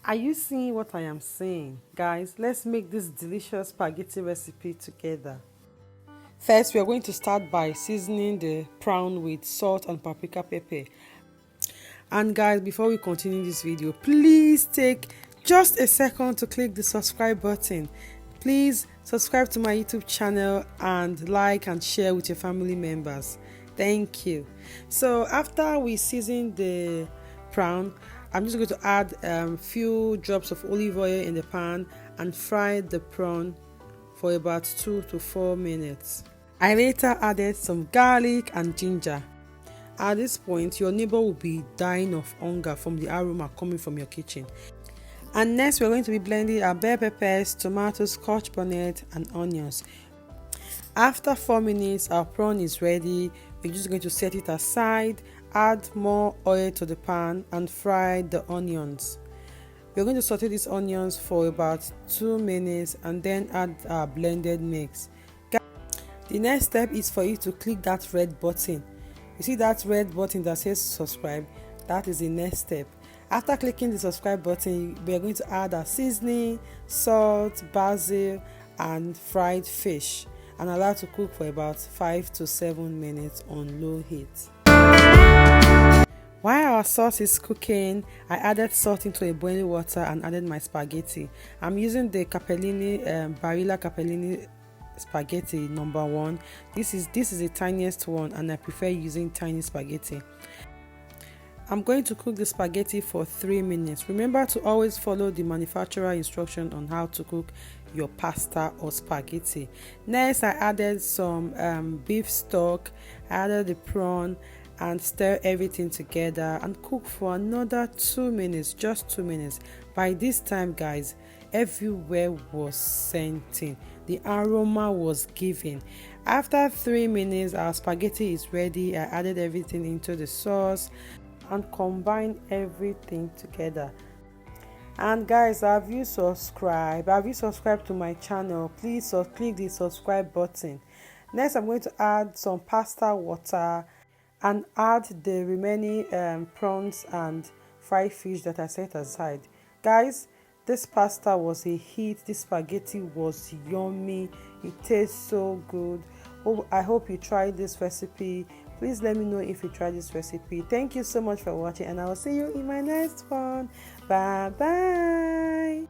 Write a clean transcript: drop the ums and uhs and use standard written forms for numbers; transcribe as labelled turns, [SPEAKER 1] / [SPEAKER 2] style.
[SPEAKER 1] Are you seeing what I am saying? Guys, let's make this delicious spaghetti recipe together. First, we are going to start by seasoning the prawn with salt and paprika pepper. And guys, before we continue this video, please take just a second to click the subscribe button. Please subscribe to my YouTube channel and like and share with your family members. Thank you. So after we season the prawn, I'm just going to add a few drops of olive oil in the pan and fry the prawn for about 2 to 4 minutes. I later added some garlic and ginger. At this point, your neighbor will be dying of hunger from the aroma coming from your kitchen. And next, we're going to be blending our bell peppers, tomatoes, scotch bonnet, and onions. After 4 minutes, our prawn is ready. We're just going to set it aside, add more oil to the pan, and fry the onions. We're going to saute these onions for about 2 minutes and then add our blended mix. The next step is for you to click that red button. You see that red button that says subscribe? That is the next step. After clicking the subscribe button, we are going to add our seasoning, salt, basil, and fried fish and allow to cook for about 5 to 7 minutes on low heat. While our sauce is cooking, I added salt into a boiling water and added my spaghetti. I'm using the Capellini Barilla Capellini spaghetti number 1. This is the tiniest one and I prefer using tiny spaghetti. I'm going to cook the spaghetti for 3 minutes. Remember to always follow the manufacturer instruction on how to cook your pasta or spaghetti. Next, I added some beef stock, I added the prawn and stir everything together and cook for another 2 minutes, just 2 minutes. By this time, guys, everywhere was scenting. The aroma was given. After 3 minutes, our spaghetti is ready. I added everything into the sauce and combined everything together. And guys, have you subscribed to my channel? Please click the subscribe button. Next, I'm going to add some pasta water and add the remaining prawns and fried fish that I set aside. Guys, this pasta was a hit. This spaghetti was yummy. It tastes so good. I hope you try this recipe. Please let me know if you try this recipe. Thank you so much for watching and I will see you in my next one. Bye bye.